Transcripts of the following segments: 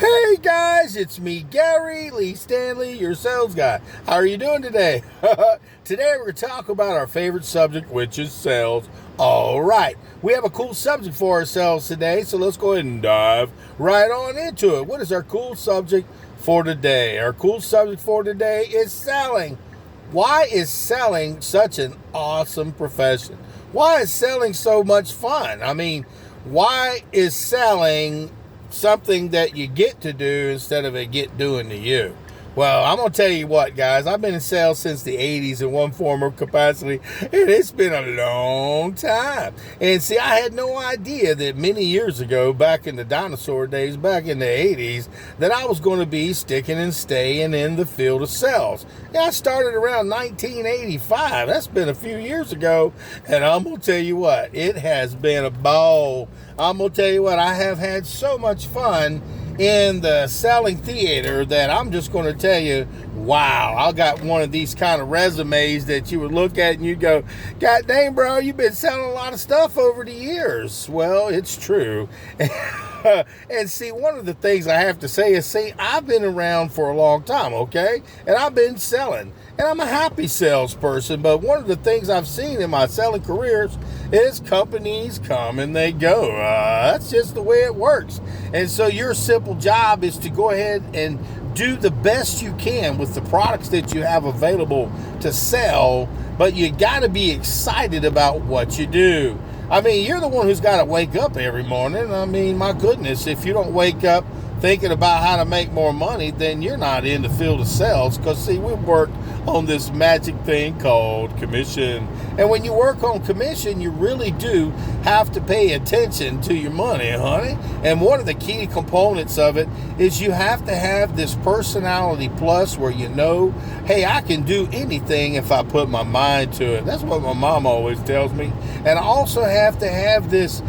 Hey guys, it's me, Gary Lee Stanley, your sales guy. How are you doing today? Today we're going to talk about our favorite subject, which is sales. All right, we have a cool subject for ourselves today, so let's go ahead and dive right on into it. What is our cool subject for today? Our cool subject for today is selling. Why is selling such an awesome profession? Why is selling so much fun? I mean, why is selling something that you get to do instead of it get doing to you? Well, I'm going to tell you what, guys. I've been in sales since the 80s in one form or capacity, and it's been a long time. And see, I had no idea that many years ago, back in the dinosaur days, back in the 80s, that I was going to be sticking and staying in the field of sales. Yeah, I started around 1985. That's been a few years ago, and I'm going to tell you what, it has been a ball. I'm going to tell you what, I have had so much fun in the selling theater that I'm just going to tell you, wow, I got one of these kind of resumes that you would look at and you go, God dang, bro, you've been selling a lot of stuff over the years. Well, it's true. And see, one of the things I have to say is, I've been around for a long time, okay? And I've been selling. And I'm a happy salesperson, but one of the things I've seen in my selling careers is companies come and they go. That's just the way it works. And so your simple job is to go ahead and do the best you can with the products that you have available to sell, but you got to be excited about what you do. I mean, you're the one who's got to wake up every morning. I mean, my goodness, if you don't wake up thinking about how to make more money, then you're not in the field of sales. Because, see, we work on this magic thing called commission. And when you work on commission, you really do have to pay attention to your money, honey. And one of the key components of it is you have to have this personality plus where you know, hey, I can do anything if I put my mind to it. That's what my mom always tells me. And I also have to have this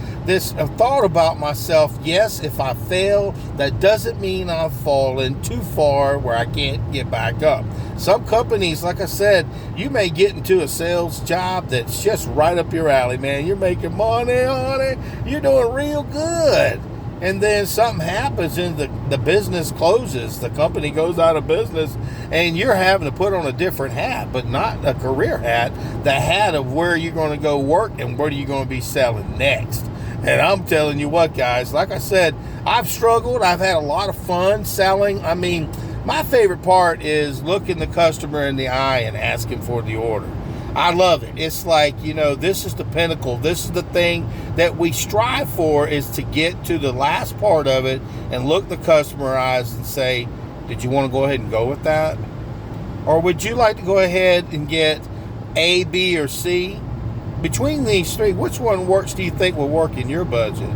thought about myself. Yes, if I fail, that doesn't mean I've fallen too far where I can't get back up. Some companies, like I said, you may get into a sales job that's just right up your alley, man. You're making money, honey. You're doing real good. And then something happens and the business closes. The company goes out of business and you're having to put on a different hat, but not a career hat. The hat of where you're going to go work and where you're going to be selling next. And I'm telling you what, guys, like I said, I've struggled. I've had a lot of fun selling. I mean, my favorite part is looking the customer in the eye and asking for the order. I love it. It's like, this is the pinnacle. This is the thing that we strive for, is to get to the last part of it and look the customer in the eyes and say, did you want to go ahead and go with that? Or would you like to go ahead and get A, B, or C? Between these three, which one works do you think will work in your budget?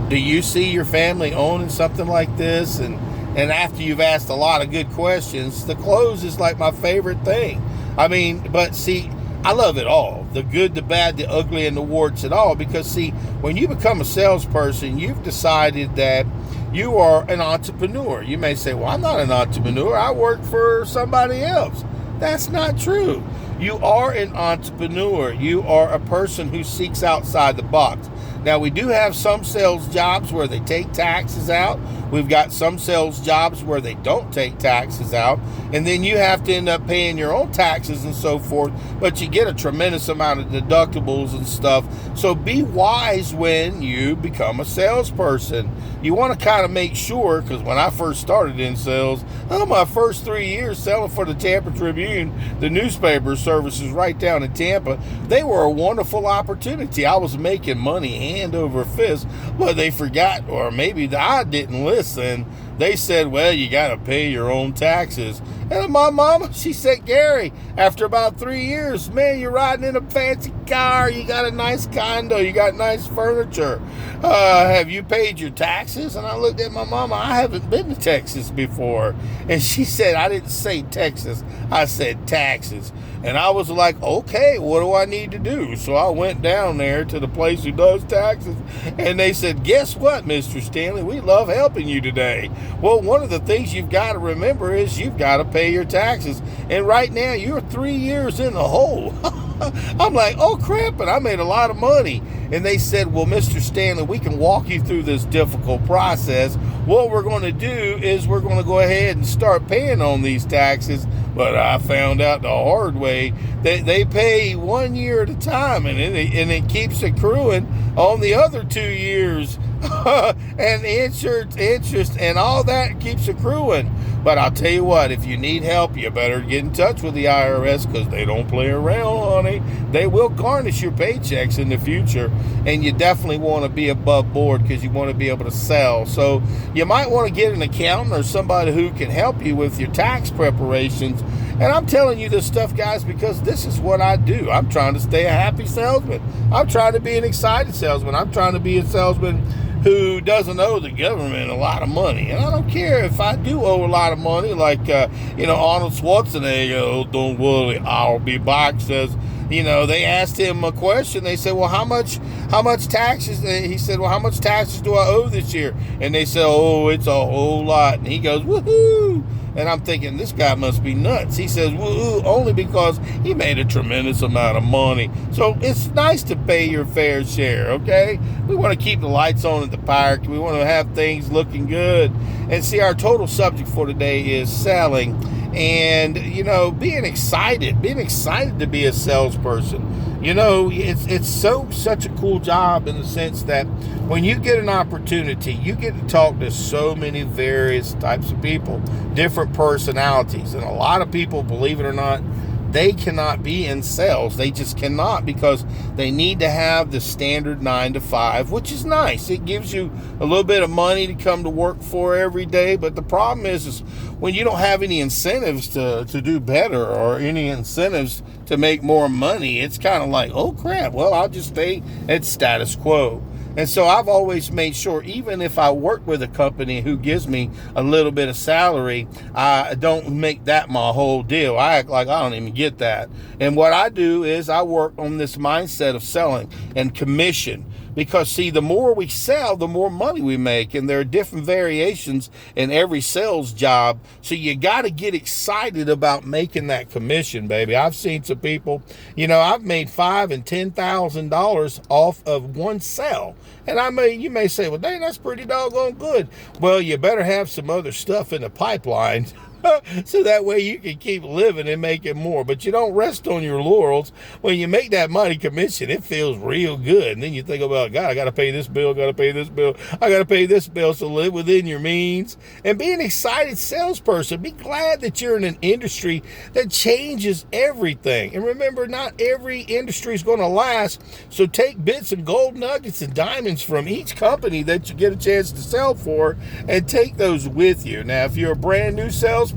Do you see your family owning something like this? And after you've asked a lot of good questions, the close is like my favorite thing. I mean, but see, I love it all. The good, the bad, the ugly, and the warts and all. Because see, when you become a salesperson, you've decided that you are an entrepreneur. You may say, well, I'm not an entrepreneur. I work for somebody else. That's not true. You are an entrepreneur. You are a person who seeks outside the box. Now, we do have some sales jobs where they take taxes out. We've got some sales jobs where they don't take taxes out. And then you have to end up paying your own taxes and so forth. But you get a tremendous amount of deductibles and stuff. So be wise when you become a salesperson. You want to kind of make sure, because when I first started in sales, my first 3 years selling for the Tampa Tribune, the newspaper services right down in Tampa, they were a wonderful opportunity. I was making money hand over fist, but they forgot, or maybe I didn't listen. They said, well, you got to pay your own taxes. And my mama, she said, Gary, after about 3 years, man, you're riding in a fancy car. You got a nice condo. You got nice furniture. Have you paid your taxes? And I looked at my mama. I haven't been to Texas before. And she said, I didn't say Texas. I said taxes. And I was like, okay, what do I need to do? So I went down there to the place who does taxes. And they said, guess what, Mr. Stanley? We love helping you today. Well, one of the things you've got to remember is you've got to pay your taxes. And right now, you're 3 years in the hole. I'm like, oh, crap, and I made a lot of money. And they said, well, Mr. Stanley, we can walk you through this difficult process, what we're going to do is we're going to go ahead and start paying on these taxes. But I found out the hard way that they pay 1 year at a time, and it keeps accruing on the other 2 years. And interest, and all that keeps accruing. But I'll tell you what, if you need help, you better get in touch with the IRS, because they don't play around, honey. They will garnish your paychecks in the future, and you definitely want to be above board because you want to be able to sell. So you might want to get an accountant or somebody who can help you with your tax preparations. And I'm telling you this stuff, guys, because this is what I do. I'm trying to stay a happy salesman. I'm trying to be an excited salesman. I'm trying to be a salesman who doesn't owe the government a lot of money. And I don't care if I do owe a lot of money, like, Arnold Schwarzenegger, "Oh, don't worry, I'll be back," says, they asked him a question. They said, well, how much taxes? He said, well, how much taxes do I owe this year? And they said, oh, it's a whole lot. And he goes, woohoo. And I'm thinking, this guy must be nuts. He says, woohoo, only because he made a tremendous amount of money. So it's nice to pay your fair share, okay? We want to keep the lights on at the park. We want to have things looking good. And see, our total subject for today is selling. And, being excited to be a salesperson. It's such a cool job in the sense that when you get an opportunity, you get to talk to so many various types of people, different personalities. And a lot of people, believe it or not, they cannot be in sales. They just cannot, because they need to have the standard 9 to 5, which is nice. It gives you a little bit of money to come to work for every day. But the problem is when you don't have any incentives to do better, or any incentives to make more money, it's kind of like, oh crap, well, I'll just stay at status quo. And so I've always made sure, even if I work with a company who gives me a little bit of salary, I don't make that my whole deal. I act like I don't even get that. And what I do is I work on this mindset of selling and commission. Because, see, the more we sell, the more money we make. And there are different variations in every sales job. So you got to get excited about making that commission, baby. I've seen some people, I've made $5,000 and $10,000 off of one sale. And you may say, well, dang, that's pretty doggone good. Well, you better have some other stuff in the pipeline. So that way you can keep living and making more. But you don't rest on your laurels. When you make that money commission, it feels real good. And then you think about, God, I got to pay this bill, got to pay this bill, I got to pay this bill. So live within your means. And be an excited salesperson. Be glad that you're in an industry that changes everything. And remember, not every industry is going to last. So take bits and gold nuggets and diamonds from each company that you get a chance to sell for, and take those with you. Now, if you're a brand new salesperson,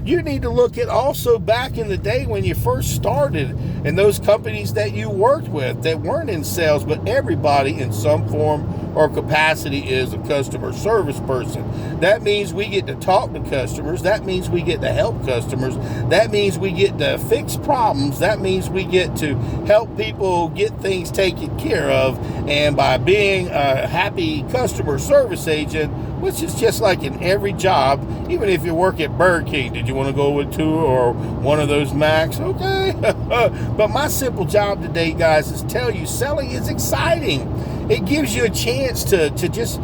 you need to look at also back in the day when you first started, and those companies that you worked with that weren't in sales, but everybody in some form or capacity is a customer service person. That means we get to talk to customers. That means we get to help customers. That means we get to fix problems. That means we get to help people get things taken care of. And by being a happy customer service agent, which is just like in every job, even if you work at Burger King, did you want to go with 2 or one of those Macs? Okay. But my simple job today, guys, is tell you selling is exciting. It gives you a chance to just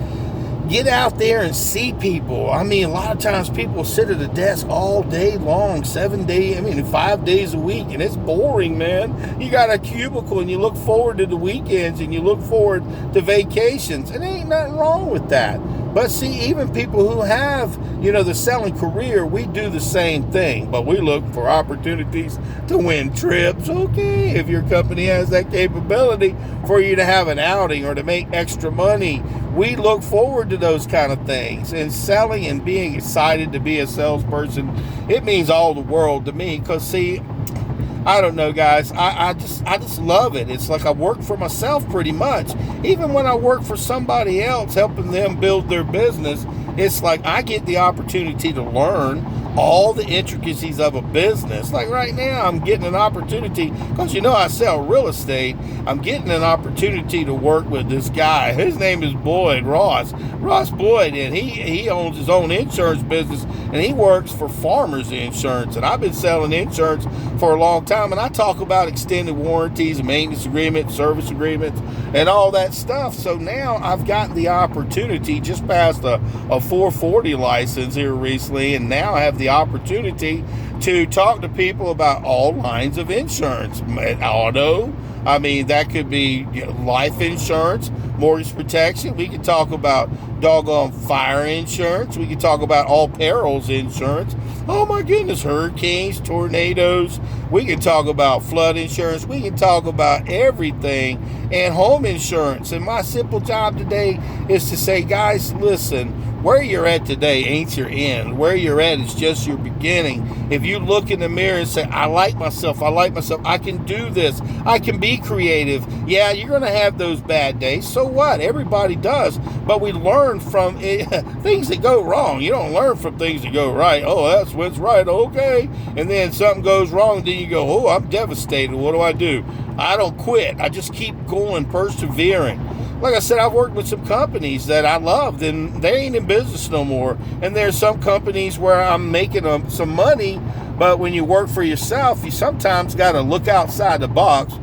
get out there and see people. I mean, a lot of times people sit at a desk all day long, 5 days a week, and it's boring, man. You got a cubicle and you look forward to the weekends and you look forward to vacations, and there ain't nothing wrong with that. But see, even people who have, the selling career, we do the same thing, but we look for opportunities to win trips. Okay, if your company has that capability for you to have an outing or to make extra money, we look forward to those kind of things. And selling and being excited to be a salesperson, it means all the world to me. Because see, I don't know, guys. I just love it. It's like I work for myself pretty much. Even when I work for somebody else, helping them build their business, it's like I get the opportunity to learn. all the intricacies of a business. Like right now, I'm getting an opportunity, because I sell real estate. I'm getting an opportunity to work with this guy. His name is Ross Boyd, and he owns his own insurance business, and he works for Farmers Insurance. And I've been selling insurance for a long time, and I talk about extended warranties, maintenance agreements, service agreements, and all that stuff. So now I've gotten the opportunity, just passed a 440 license here recently, and now I have the opportunity to talk to people about all lines of insurance. Auto, that could be life insurance, mortgage protection. We could talk about doggone fire insurance. We could talk about all perils insurance. Oh my goodness, hurricanes, tornadoes. We can talk about flood insurance. We can talk about everything, and home insurance. And my simple job today is to say, guys, listen, where you're at today ain't your end. Where you're at is just your beginning. If you look in the mirror and say, I like myself, I can do this, I can be creative. Yeah, you're going to have those bad days. So what? Everybody does. But we learn from things that go wrong. You don't learn from things that go right. Oh, that's what's right. Okay. And then something goes wrong. Then you go, oh, I'm devastated. What do? I don't quit. I just keep going, persevering. Like I said, I've worked with some companies that I loved, and they ain't in business no more. And there's some companies where I'm making some money, but when you work for yourself, you sometimes got to look outside the box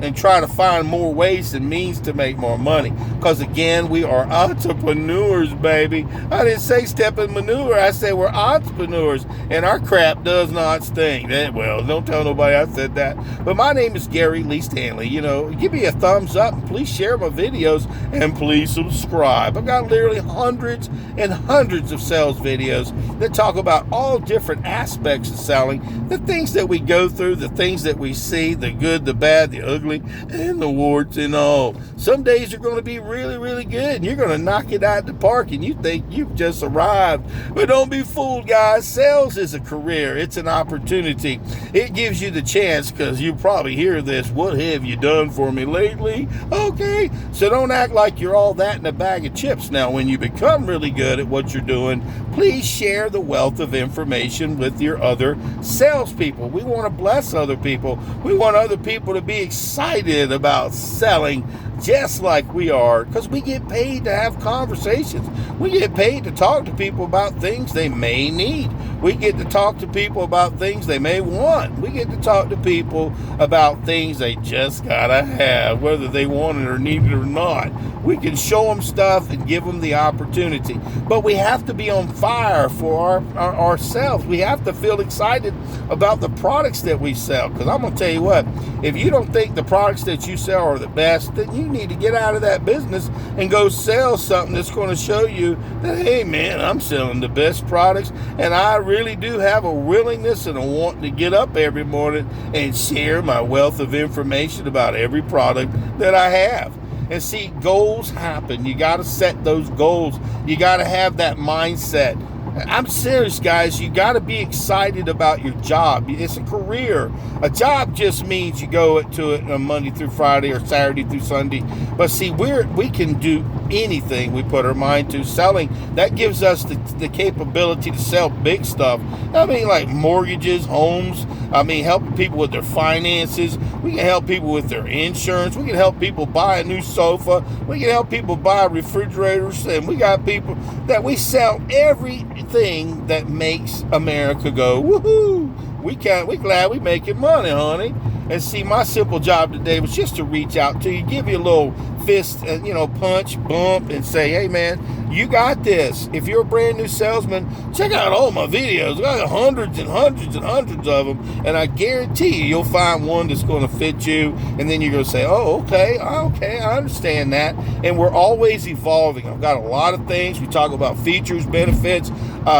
and try to find more ways and means to make more money. Because again, we are entrepreneurs, baby. I didn't say step in manure. I said we're entrepreneurs, and our crap does not stink. Well, don't tell nobody I said that. But my name is Gary Lee Stanley. Give me a thumbs up, and please share my videos, and please subscribe. I've got literally hundreds and hundreds of sales videos that talk about all different aspects of selling, the things that we go through, the things that we see, the good, the bad, the ugly, and the warts and all. Some days are going to be really, really good, and you're going to knock it out of the park, and you think you've just arrived. But don't be fooled, guys. Sales is a career. It's an opportunity. It gives you the chance, because you probably hear this, what have you done for me lately? Okay, so don't act like you're all that in a bag of chips. Now, when you become really good at what you're doing, please share the wealth of information with your other salespeople. We want to bless other people. We want other people to be excited about selling just like we are, because we get paid to have conversations. We get paid to talk to people about things they may need. We get to talk to people about things they may want. We get to talk to people about things they just gotta have, whether they want it or need it or not. We can show them stuff and give them the opportunity. But we have to be on fire for ourselves. We have to feel excited about the products that we sell. Because I'm going to tell you what, if you don't think the products that you sell are the best, then you need to get out of that business and go sell something that's going to show you that, hey man, I'm selling the best products, and I really do have a willingness and a want to get up every morning and share my wealth of information about every product that I have. And see, goals happen. You got to set those goals. You got to have that mindset. I'm serious, guys. You got to be excited about your job. It's a career. A job just means you go to it on Monday through Friday or Saturday through Sunday. But see, we can do anything we put our mind to. Selling, that gives us the capability to sell big stuff. Like mortgages, homes. Helping people with their finances. We can help people with their insurance. We can help people buy a new sofa. We can help people buy refrigerators. And we got people that we sell everything that makes America go, woohoo! We glad we making money, honey. And see, my simple job today was just to reach out to you, give you a little fist, punch, bump, and say, hey man, you got this. If you're a brand new salesman, check out all my videos. I got hundreds and hundreds and hundreds of them, and I guarantee you'll find one that's going to fit you, and then you're going to say, oh, okay, I understand that. And we're always evolving. I've got a lot of things. We talk about features, benefits.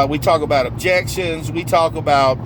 We talk about objections. We talk about,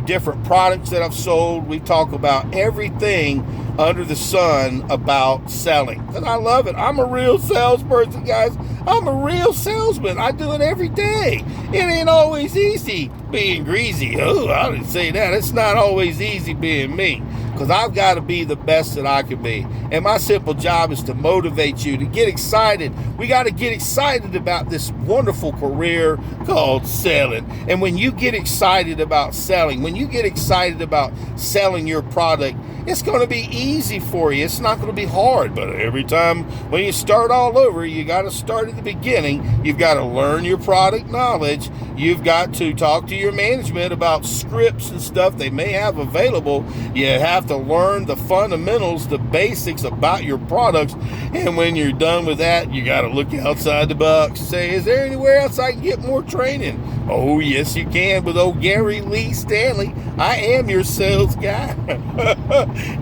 different products that I've sold. We talk about everything under the sun about selling. And I love it. I'm a real salesperson, guys. I'm a real salesman. I do it every day. It ain't always easy being greasy. Oh, I didn't say that. It's not always easy being me. because I've got to be the best that I can be. And my simple job is to motivate you to get excited. We got to get excited about this wonderful career called selling. And when you get excited about selling, when you get excited about selling your product, it's going to be easy for you. It's not going to be hard. But every time when you start all over, you got to start at the beginning. You've got to learn your product knowledge. You've got to talk to your management about scripts and stuff they may have available. You have to learn the fundamentals, the basics about your products. And when you're done with that, you got to look outside the box and say, is there anywhere else I can get more training? Oh, yes, you can with old Gary Lee Stanley. I am your sales guy.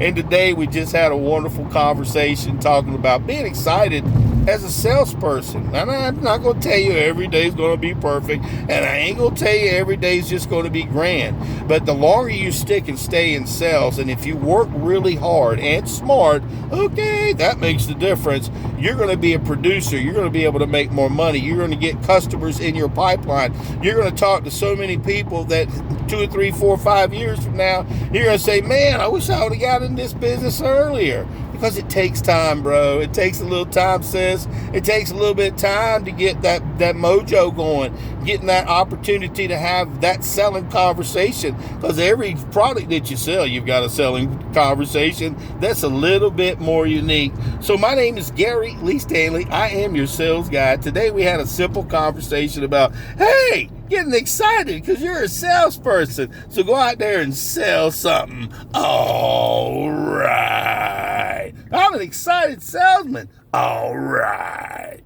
And today we just had a wonderful conversation talking about being excited as a salesperson. And I'm not going to tell you every day is going to be perfect, and I ain't going to tell you every day is just going to be grand. But the longer you stick and stay in sales, and if you work really hard and smart, okay, that makes the difference. You're going to be a producer. You're going to be able to make more money. You're going to get customers in your pipeline. You're going to talk to so many people that 2 or 3, 4, 5 years from now, you're going to say, man, I wish I would have got in this business earlier. Because it takes time, bro. It takes a little time, sis. It takes a little bit of time to get that mojo going, getting that opportunity to have that selling conversation. Because every product that you sell, you've got a selling conversation that's a little bit more unique. So my name is Gary Lee Stanley. I am your sales guy. Today we had a simple conversation about, hey, getting excited because you're a salesperson. So go out there and sell something. All right. I'm an excited salesman. All right.